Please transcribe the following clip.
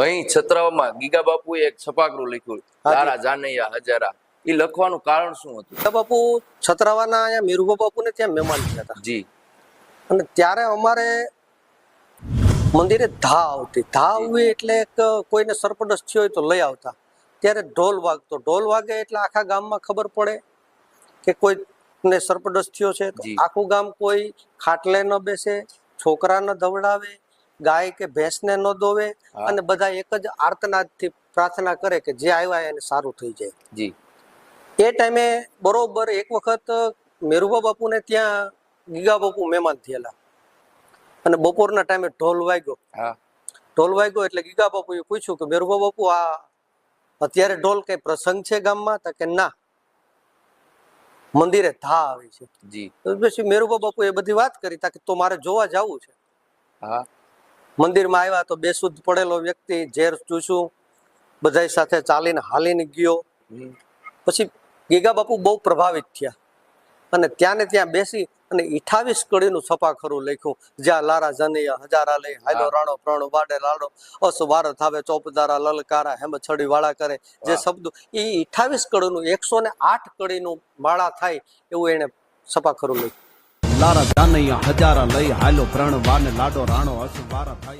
અહીં છત્રાવામાં ગીગા બાપુએ એક છપાકરું લખ્યું, લારા જાનૈયા હજારા. એ લખવાનું કારણ શું હતું? ગીગા બાપુ છત્રાવાના અહીંયા મીરુભા બાપુને ત્યાં મહેમાન થયા હતા જી. અને ત્યારે અમારે મંદિરે ધા આવતી. ધા આવવી એટલે કોઈને સરપડસ થયો હોય તો લઈ આવતા. ત્યારે ઢોલ વાગતો. ઢોલ વાગે એટલે આખા ગામમાં ખબર પડે કે કોઈને સરપડસ થયો છે. તો આખું ગામ કોઈ ખાટલે ન બેસે, છોકરા ન ધવડાવે, ગાય કે ભેંસને ન દોવે, અને બધા એક જ આર્તનાદથી પ્રાર્થના કરે કે જે આવ્યા એને સારું થઈ જાય. જી. એ ટાઈમે બરોબર એક વખત મેરુભા બાપુને ત્યાં ગીગા બાપુ મહેમાન થયેલા અને બપોરના ટાઈમે ઢોલ વાગ્યો. ઢોલ વાગ્યો એટલે ગીગા બાપુએ પૂછ્યું કે મેરુભા બાપુ આ અત્યારે ઢોલ કઈ પ્રસંગ છે ગામમાં? તો કે ના, મંદિરે ધા આવી છે. જી. પછી મેરુભા બાપુ એ બધી વાત કરી તા કે તો મારે જોવા જવું છે. મંદિરમાં આવ્યા તો બેસુધ પડેલો વ્યક્તિ ઝેર ચૂસ્યું, બધા સાથે ચાલીને હાલીને ગયો. પછી ગીગા બાપુ બહુ પ્રભાવિત થયા અને ત્યાં ને ત્યાં બેસી અને 28 કડીનું છપાખરું લખ્યું, જ્યાં લારા જાનૈયા હજારા લઈ હાલો રાણો પ્રાણો બાડે લાડો અસ ભારત આવે ચોપદારા લલકારા હેમ છડી વાળા કરે. જે શબ્દો એ 28 કડીનું 108 કડીનું માળા થાય એવું એને છપાખરું લખ્યું. લારા જાનૈયા હજારા લઈ હાલો પ્રાણ વાને લાડો રાણો અસ ભારત થાય.